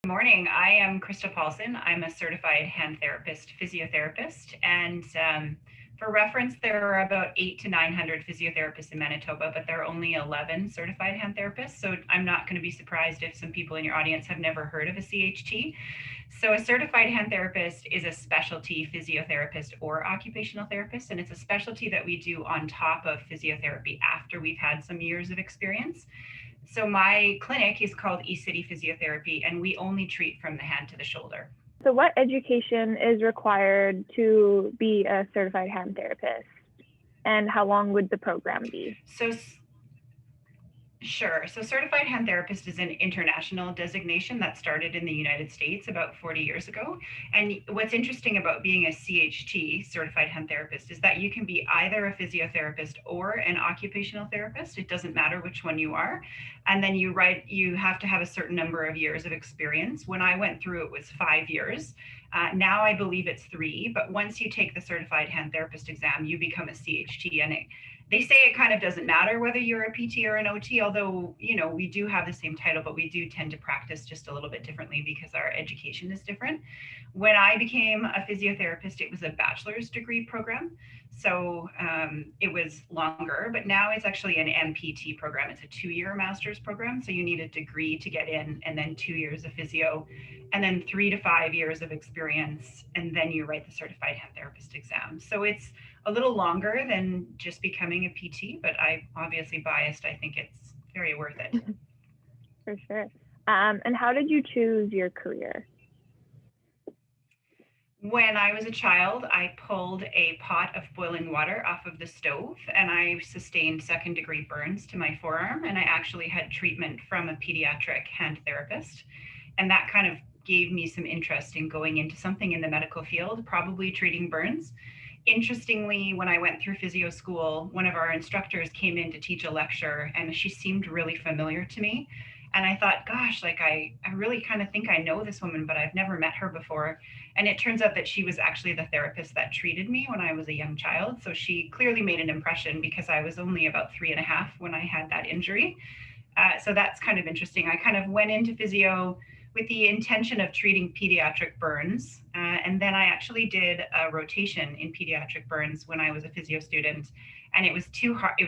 Morning. I am Krista Paulson. I'm a certified hand therapist, physiotherapist, and for reference, there are about 800 to 900 physiotherapists in Manitoba, but there are only 11 certified hand therapists. So I'm not going to be surprised if some people in your audience have never heard of a CHT. So a certified hand therapist is a specialty physiotherapist or occupational therapist, and it's a specialty that we do on top of physiotherapy after we've had some years of experience. So my clinic is called eCity Physiotherapy, and we only treat from the hand to the shoulder. So what education is required to be a certified hand therapist, and how long would the program be? Sure. So certified hand therapist is an international designation that started in the United States about 40 years ago. And what's interesting about being a CHT, certified hand therapist, is that you can be either a physiotherapist or an occupational therapist. It doesn't matter which one you are. And then you have to have a certain number of years of experience. When I went through, it was 5 years. Now I believe it's 3, but once you take the certified hand therapist exam, you become a CHT, and they say it kind of doesn't matter whether you're a PT or an OT, although, we do have the same title, but we do tend to practice just a little bit differently because our education is different. When I became a physiotherapist, it was a bachelor's degree program. So it was longer, but now it's actually an MPT program. It's a 2-year master's program. So you need a degree to get in, and then 2 years of physio, and then 3 to 5 years of experience. And then you write the certified hand therapist exam. So it's a little longer than just becoming a PT, but I'm obviously biased. I think it's very worth it. For sure. And how did you choose your career? When I was a child, I pulled a pot of boiling water off of the stove, and I sustained second-degree burns to my forearm, and I actually had treatment from a pediatric hand therapist. And that kind of gave me some interest in going into something in the medical field, probably treating burns. Interestingly, when I went through physio school, one of our instructors came in to teach a lecture, and she seemed really familiar to me. And I thought, gosh, I really kind of think I know this woman, but I've never met her before. And it turns out that she was actually the therapist that treated me when I was a young child. So she clearly made an impression because I was only about 3.5 when I had that injury. So that's kind of interesting. I kind of went into physio with the intention of treating pediatric burns. And then I actually did a rotation in pediatric burns when I was a physio student. And it was too hard. It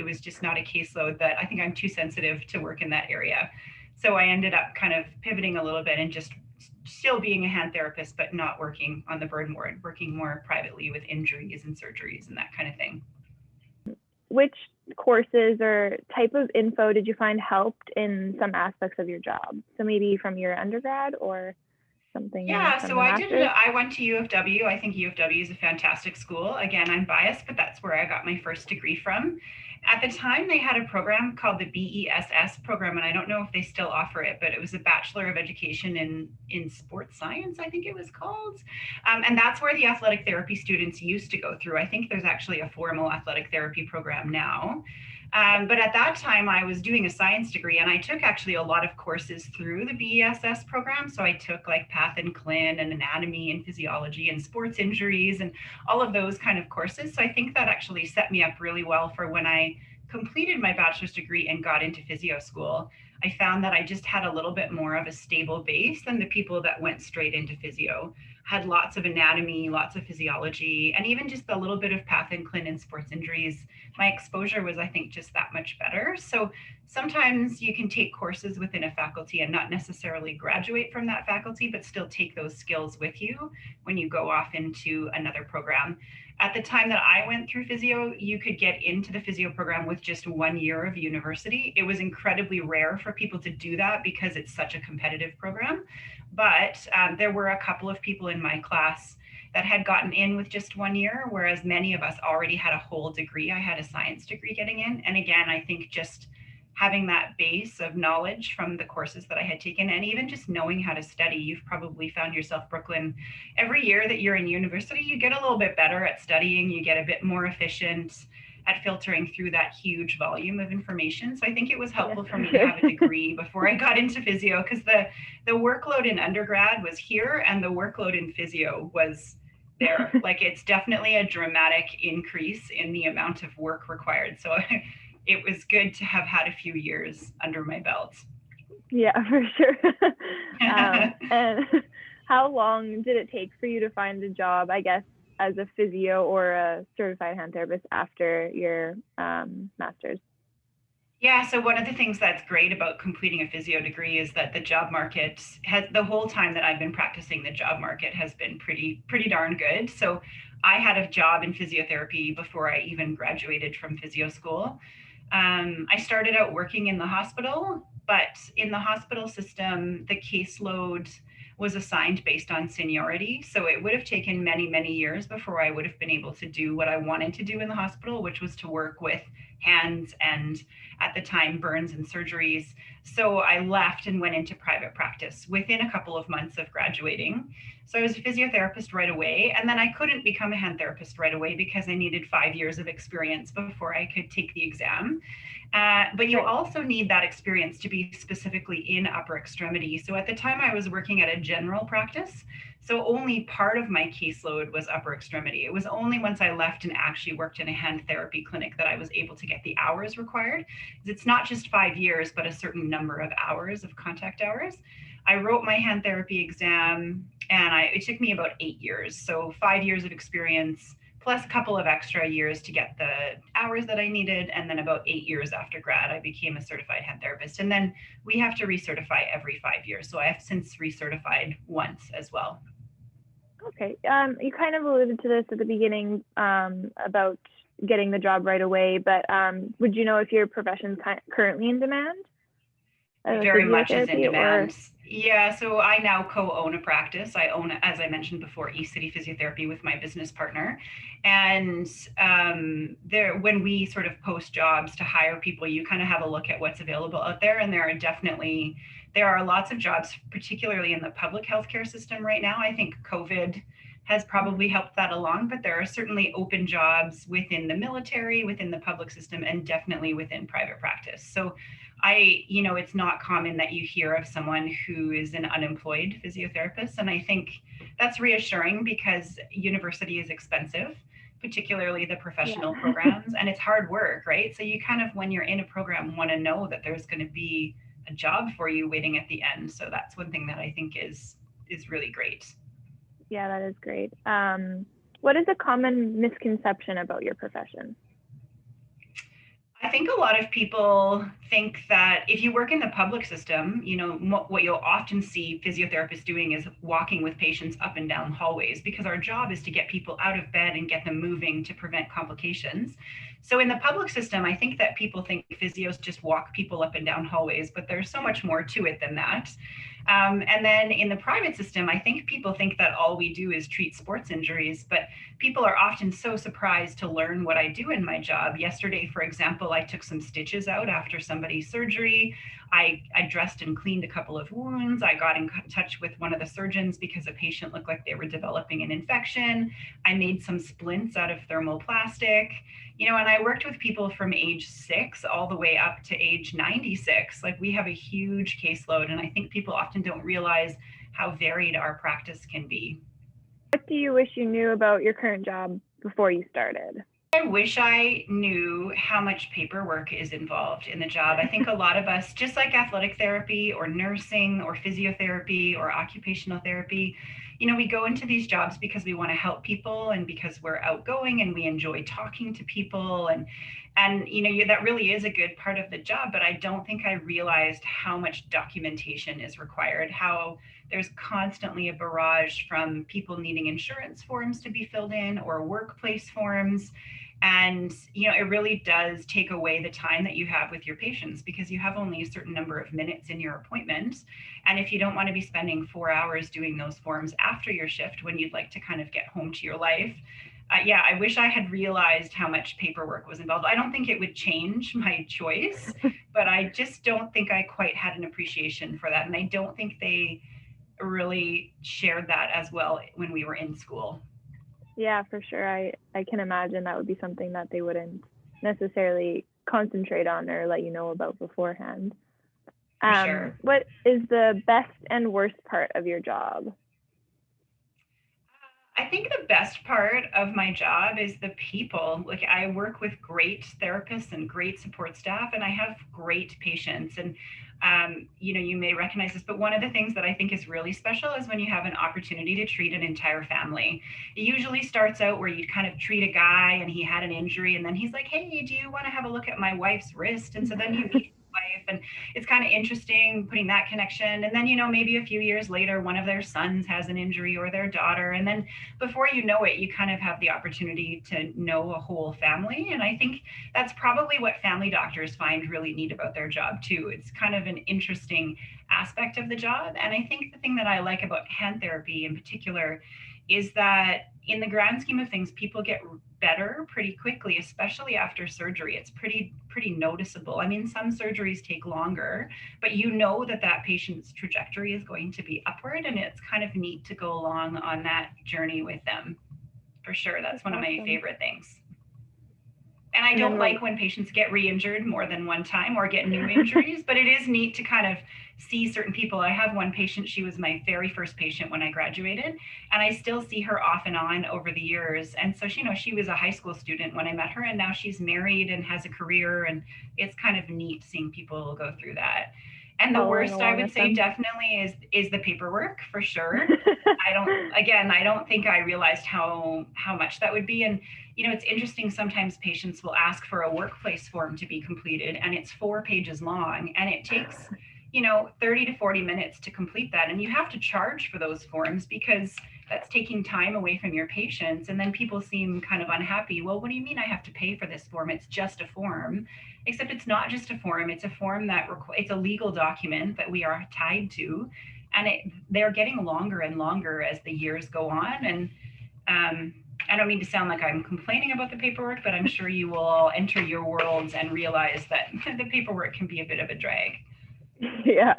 was just not a caseload that I think I'm too sensitive to work in that area. So I ended up kind of pivoting a little bit and just still being a hand therapist, but not working on the burn ward, working more privately with injuries and surgeries and that kind of thing. Which courses or type of info did you find helped in some aspects of your job? So maybe from your undergrad or something? Yeah, so I went to U of W. I think U of W is a fantastic school. Again, I'm biased, but that's where I got my first degree from. At the time, they had a program called the BESS program, and I don't know if they still offer it, but it was a Bachelor of Education in Sports Science, I think it was called. And that's where the athletic therapy students used to go through. I think there's actually a formal athletic therapy program now. But at that time, I was doing a science degree, and I took actually a lot of courses through the BESS program. So I took like Path and Clin and anatomy and physiology and sports injuries and all of those kind of courses. So I think that actually set me up really well for when I completed my bachelor's degree and got into physio school. I found that I just had a little bit more of a stable base than the people that went straight into physio. Had lots of anatomy, lots of physiology, and even just a little bit of Path and Clin and sports injuries. My exposure was, I think, just that much better. So sometimes you can take courses within a faculty and not necessarily graduate from that faculty, but still take those skills with you when you go off into another program. At the time that I went through physio, you could get into the physio program with just 1 year of university. It was incredibly rare for people to do that because it's such a competitive program. But there were a couple of people in my class that had gotten in with just 1 year, whereas many of us already had a whole degree. I had a science degree getting in. And again, I think just having that base of knowledge from the courses that I had taken, and even just knowing how to study. You've probably found yourself, Brooklyn, every year that you're in university, you get a little bit better at studying, you get a bit more efficient at filtering through that huge volume of information. So I think it was helpful for me to have a degree before I got into physio, because the workload in undergrad was here and the workload in physio was there. Like, it's definitely a dramatic increase in the amount of work required. So it was good to have had a few years under my belt. Yeah, for sure. And how long did it take for you to find a job, I guess, as a physio or a certified hand therapist after your master's? Yeah, so one of the things that's great about completing a physio degree is that the job market has, the whole time that I've been practicing, the job market has been pretty darn good. So I had a job in physiotherapy before I even graduated from physio school. I started out working in the hospital, but in the hospital system, the caseload was assigned based on seniority. So it would have taken many years before I would have been able to do what I wanted to do in the hospital, which was to work with hands and, at the time, burns and surgeries. So I left and went into private practice within a couple of months of graduating. So I was a physiotherapist right away. And then I couldn't become a hand therapist right away because I needed 5 years of experience before I could take the exam. But you Right. also need that experience to be specifically in upper extremity. So at the time, I was working at a general practice. So only part of my caseload was upper extremity. It was only once I left and actually worked in a hand therapy clinic that I was able to get the hours required. It's not just 5 years, but a certain number of hours of contact hours. I wrote my hand therapy exam and it took me about 8 years. So 5 years of experience plus a couple of extra years to get the hours that I needed. And then about 8 years after grad, I became a certified hand therapist. And then we have to recertify every 5 years. So I have since recertified once as well. Okay. You kind of alluded to this at the beginning about getting the job right away, but would you know if your profession's currently in demand? Very much is in Physiotherapy or demand. Yeah, so I now co-own a practice. I own, as I mentioned before, East City Physiotherapy with my business partner. And there, when we sort of post jobs to hire people, you kind of have a look at what's available out there. And there are lots of jobs, particularly in the public healthcare system right now. I think COVID has probably helped that along, but there are certainly open jobs within the military, within the public system, and definitely within private practice. So it's not common that you hear of someone who is an unemployed physiotherapist. And I think that's reassuring because university is expensive, particularly the professional yeah. programs, and it's hard work, right? So you kind of, when you're in a program, want to know that there's going to be a job for you waiting at the end. So that's one thing that I think is really great. Yeah, that is great. What is a common misconception about your profession? I think a lot of people think that if you work in the public system, what you'll often see physiotherapists doing is walking with patients up and down hallways because our job is to get people out of bed and get them moving to prevent complications. So in the public system, I think that people think physios just walk people up and down hallways, but there's so much more to it than that. And then in the private system, I think people think that all we do is treat sports injuries, but people are often so surprised to learn what I do in my job. Yesterday, for example, I took some stitches out after somebody's surgery. I dressed and cleaned a couple of wounds. I got in touch with one of the surgeons because a patient looked like they were developing an infection. I made some splints out of thermoplastic. And I worked with people from age 6 all the way up to age 96. Like, we have a huge caseload, and I think people often don't realize how varied our practice can be. What do you wish you knew about your current job before you started? I wish I knew how much paperwork is involved in the job. I think a lot of us, just like athletic therapy or nursing or physiotherapy or occupational therapy, we go into these jobs because we want to help people and because we're outgoing and we enjoy talking to people, and that really is a good part of the job. But I don't think I realized how much documentation is required, how there's constantly a barrage from people needing insurance forms to be filled in or workplace forms. And it really does take away the time that you have with your patients because you have only a certain number of minutes in your appointment. And if you don't want to be spending 4 hours doing those forms after your shift when you'd like to kind of get home to your life, I wish I had realized how much paperwork was involved. I don't think it would change my choice, but I just don't think I quite had an appreciation for that. And I don't think they really shared that as well when we were in school. Yeah, for sure. I can imagine that would be something that they wouldn't necessarily concentrate on or let you know about beforehand. Sure. What is the best and worst part of your job? I think the best part of my job is the people. Like, I work with great therapists and great support staff, and I have great patients. And you may recognize this, but one of the things that I think is really special is when you have an opportunity to treat an entire family. It usually starts out where you kind of treat a guy and he had an injury, and then he's like, "Hey, do you want to have a look at my wife's wrist?" And so then you meet wife, and it's kind of interesting putting that connection. And then, maybe a few years later, one of their sons has an injury, or their daughter, and then before you know it, you kind of have the opportunity to know a whole family. And I think that's probably what family doctors find really neat about their job too. It's kind of an interesting aspect of the job. And I think the thing that I like about hand therapy in particular is that in the grand scheme of things, people get better pretty quickly, especially after surgery. It's pretty noticeable. I mean, some surgeries take longer, but that patient's trajectory is going to be upward, and it's kind of neat to go along on that journey with them. For sure, that's one of my favorite things. And I don't like when patients get re-injured more than one time or get new injuries, but it is neat to kind of see certain people. I have one patient, she was my very first patient when I graduated, and I still see her off and on over the years. And so, she was a high school student when I met her, and now she's married and has a career, and it's kind of neat seeing people go through that. And the worst, I would say, definitely is the paperwork, for sure. I don't think I realized how much that would be. And it's interesting, sometimes patients will ask for a workplace form to be completed, and it's 4 pages long, and it takes 30 to 40 minutes to complete that. And you have to charge for those forms because that's taking time away from your patients. And then people seem kind of unhappy. Well, what do you mean I have to pay for this form? It's just a form. Except it's not just a form. It's a form that it's a legal document that we are tied to. And they're getting longer and longer as the years go on. And I don't mean to sound like I'm complaining about the paperwork, but I'm sure you will all enter your worlds and realize that the paperwork can be a bit of a drag. Yeah.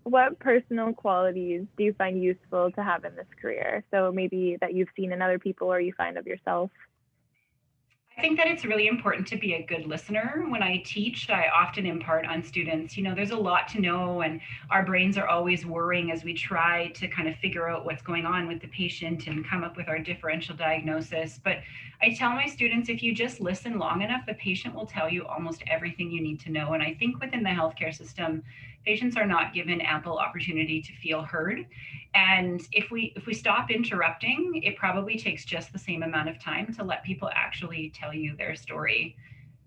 What personal qualities do you find useful to have in this career? So maybe that you've seen in other people or you find of yourself? I think that it's really important to be a good listener. When I teach, I often impart on students, there's a lot to know, and our brains are always worrying as we try to kind of figure out what's going on with the patient and come up with our differential diagnosis. But I tell my students, if you just listen long enough, the patient will tell you almost everything you need to know. And I think within the healthcare system, patients are not given ample opportunity to feel heard. And if we stop interrupting, it probably takes just the same amount of time to let people actually tell you their story.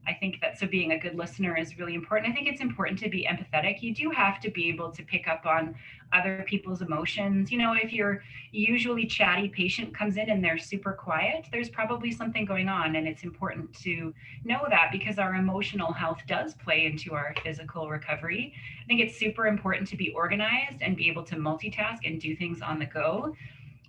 I think that so being a good listener is really important. I think it's important to be empathetic. You do have to be able to pick up on other people's emotions. If your usually chatty patient comes in and they're super quiet, there's probably something going on. And it's important to know that because our emotional health does play into our physical recovery. I think it's super important to be organized and be able to multitask and do things on the go.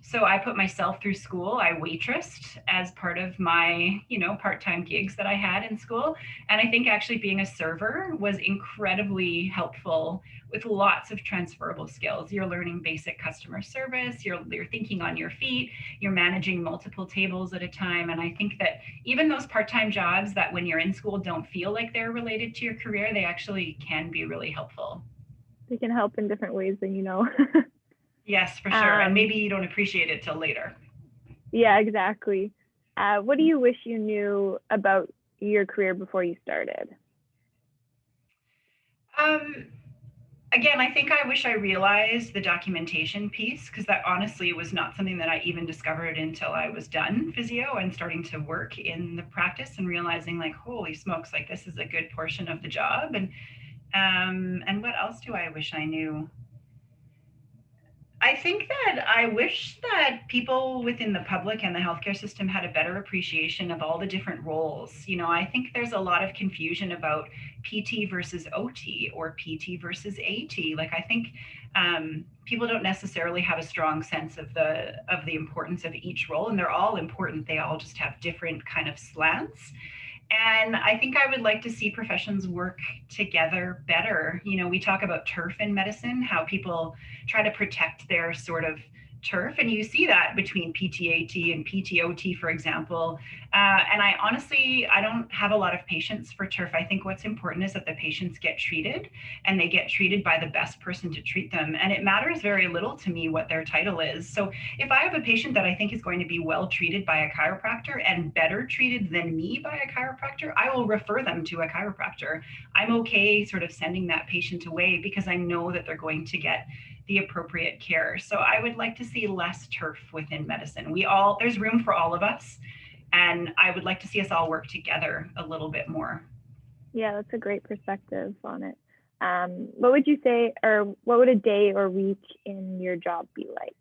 So I put myself through school. I waitressed as part of my, part-time gigs that I had in school. And I think actually being a server was incredibly helpful with lots of transferable skills. You're learning basic customer service, you're thinking on your feet, you're managing multiple tables at a time. And I think that even those part-time jobs that when you're in school don't feel like they're related to your career, they actually can be really helpful. They can help in different ways than you know. Yes, for sure. And maybe you don't appreciate it till later. Yeah, exactly. What do you wish you knew about your career before you started? Again, I think I wish I realized the documentation piece, because that honestly was not something that I even discovered until I was done physio and starting to work in the practice and realizing, like, holy smokes, like this is a good portion of the job. And what else do I wish I knew? I think that I wish that people within the public and the healthcare system had a better appreciation of all the different roles. I think there's a lot of confusion about PT versus OT or PT versus AT. Like, I think people don't necessarily have a strong sense of the importance of each role, and they're all important. They all just have different kind of slants. And I think I would like to see professions work together better. We talk about turf in medicine, how people try to protect their sort of turf, and you see that between PTAT and PTOT, for example. And I don't have a lot of patience for turf. I think what's important is that the patients get treated, and they get treated by the best person to treat them. And it matters very little to me what their title is. So if I have a patient that I think is going to be well treated by a chiropractor and better treated than me by a chiropractor, I will refer them to a chiropractor. I'm okay sort of sending that patient away because I know that they're going to get the appropriate care. So I would like to see less turf within medicine. There's room for all of us, and I would like to see us all work together a little bit more. Yeah, that's a great perspective on it. What would you say, or what would a day or week in your job be like?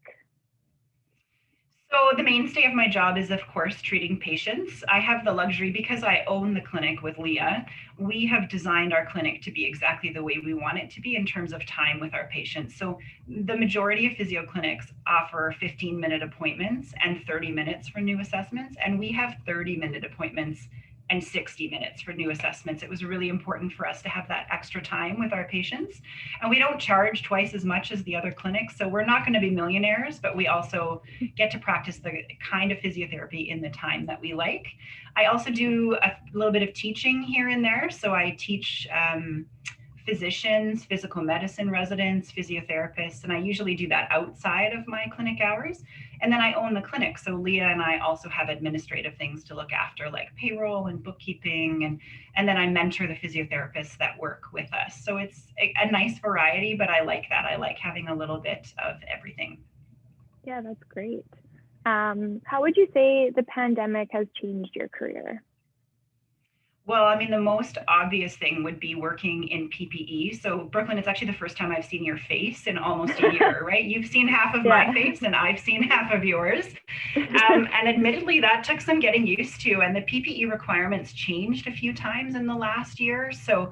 So the mainstay of my job is, of course, treating patients. I have the luxury, because I own the clinic with Leah, we have designed our clinic to be exactly the way we want it to be in terms of time with our patients. So the majority of physio clinics offer 15-minute appointments and 30 minutes for new assessments, and we have 30-minute appointments and 60 minutes for new assessments. It was really important for us to have that extra time with our patients. And we don't charge twice as much as the other clinics. So we're not going to be millionaires, but we also get to practice the kind of physiotherapy in the time that we like. I also do a little bit of teaching here and there. So I teach physicians, physical medicine residents, physiotherapists, and I usually do that outside of my clinic hours. And then I own the clinic. So Leah and I also have administrative things to look after, like payroll and bookkeeping. And then I mentor the physiotherapists that work with us. So it's a nice variety, but I like that. I like having a little bit of everything. Yeah, that's great. How would you say the pandemic has changed your career? Well, I mean, the most obvious thing would be working in PPE. So, Brooklyn, it's actually the first time I've seen your face in almost a year, right? You've seen half of my face and I've seen half of yours. And admittedly, that took some getting used to. And the PPE requirements changed a few times in the last year. So,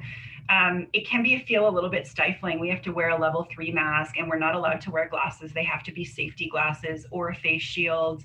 it can feel a little bit stifling. We have to wear a level 3 mask, and we're not allowed to wear glasses. They have to be safety glasses or face shields.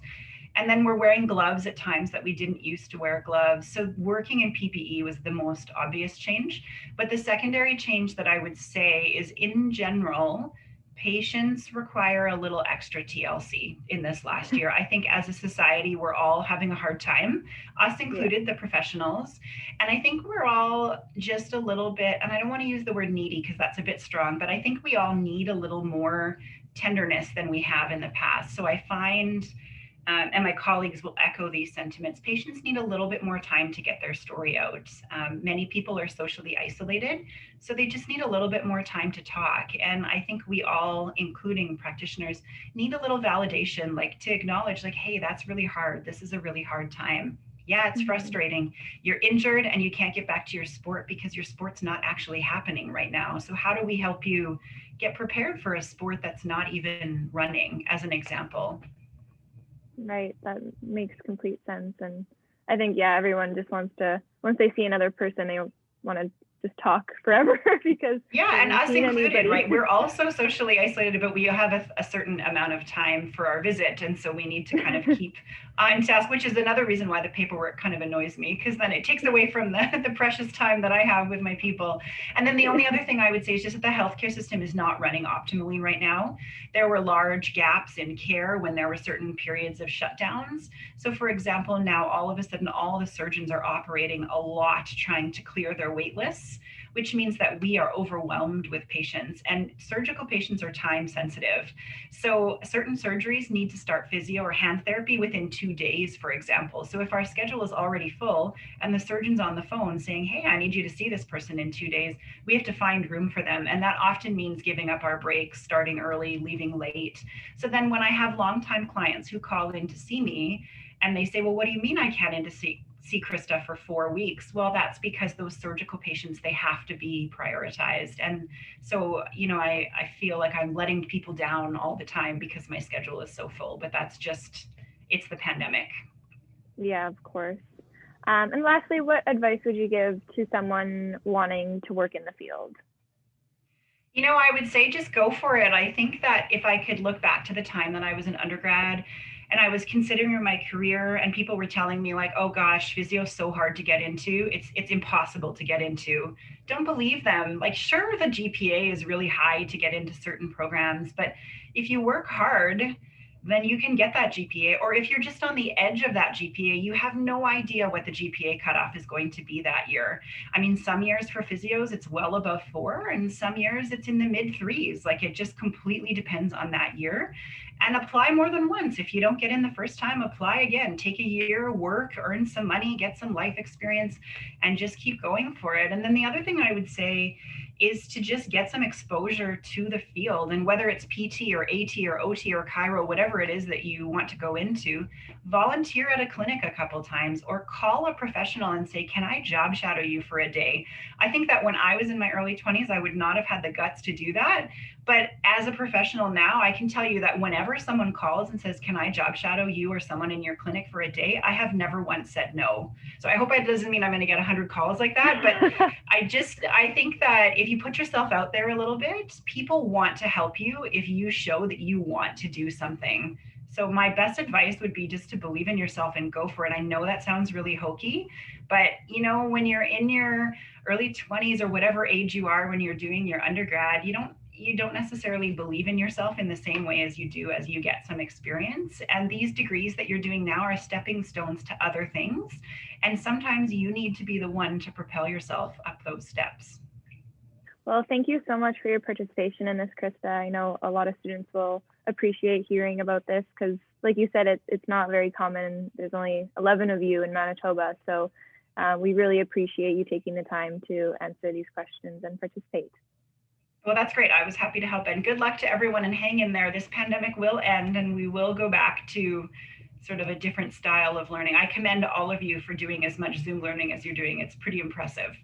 And then we're wearing gloves at times that we didn't used to wear gloves. So working in PPE was the most obvious change. But the secondary change that I would say is, in general, patients require a little extra TLC in this last year. I think as a society, we're all having a hard time, us included, the professionals. And I think we're all just a little bit, and I don't want to use the word needy because that's a bit strong, but I think we all need a little more tenderness than we have in the past. So I find, and my colleagues will echo these sentiments, patients need a little bit more time to get their story out. Many people are socially isolated, so they just need a little bit more time to talk. And I think we all, including practitioners, need a little validation, like to acknowledge, like, hey, that's really hard. This is a really hard time. Yeah, it's frustrating. You're injured and you can't get back to your sport because your sport's not actually happening right now. So how do we help you get prepared for a sport that's not even running, as an example? Right, that makes complete sense. And I think, yeah, everyone just wants to, once they see another person, they want to just talk forever because and us included, right? We're also socially isolated, but we have a certain amount of time for our visit, and so we need to kind of keep on task, which is another reason why the paperwork kind of annoys me, because then it takes away from the precious time that I have with my people. And then the only other thing I would say is just that the healthcare system is not running optimally right now. There were large gaps in care when there were certain periods of shutdowns. So for example, now all of a sudden, all the surgeons are operating a lot trying to clear their wait lists, which means that we are overwhelmed with patients, and surgical patients are time sensitive. So certain surgeries need to start physio or hand therapy within 2 days, for example. So if our schedule is already full and the surgeon's on the phone saying, hey, I need you to see this person in 2 days, we have to find room for them. And that often means giving up our breaks, starting early, leaving late. So then when I have longtime clients who call in to see me and they say, well, what do you mean I can't in to see Krista for 4 weeks? Well, that's because those surgical patients, they have to be prioritized. And so, I feel like I'm letting people down all the time because my schedule is so full, but that's just, it's the pandemic. Yeah, of course. And lastly, what advice would you give to someone wanting to work in the field? I would say just go for it. I think that if I could look back to the time that I was an undergrad and I was considering my career and people were telling me like, oh gosh, physio is so hard to get into. It's impossible to get into. Don't believe them. Like, sure, the GPA is really high to get into certain programs, but if you work hard, then you can get that GPA. Or if you're just on the edge of that GPA, you have no idea what the GPA cutoff is going to be that year. I mean, some years for physios, it's well above 4, and some years it's in the mid 3s. Like, it just completely depends on that year. And apply more than once. If you don't get in the first time, apply again. Take a year, work, earn some money, get some life experience, and just keep going for it. And then the other thing I would say is to just get some exposure to the field. And whether it's PT or AT or OT or chiro, whatever it is that you want to go into, volunteer at a clinic a couple times, or call a professional and say, can I job shadow you for a day? I think that when I was in my early 20s, I would not have had the guts to do that. But as a professional now, I can tell you that whenever someone calls and says, can I job shadow you or someone in your clinic for a day? I have never once said no. So I hope it doesn't mean I'm going to get 100 calls like that. But I think that if you put yourself out there a little bit, people want to help you if you show that you want to do something. So my best advice would be just to believe in yourself and go for it. I know that sounds really hokey, but when you're in your early 20s or whatever age you are when you're doing your undergrad, you don't necessarily believe in yourself in the same way as you do as you get some experience. And these degrees that you're doing now are stepping stones to other things. And sometimes you need to be the one to propel yourself up those steps. Well, thank you so much for your participation in this, Krista. I know a lot of students will appreciate hearing about this because, like you said, it's not very common. There's only 11 of you in Manitoba. So we really appreciate you taking the time to answer these questions and participate. Well, that's great. I was happy to help. And good luck to everyone, and hang in there. This pandemic will end and we will go back to sort of a different style of learning. I commend all of you for doing as much Zoom learning as you're doing. It's pretty impressive.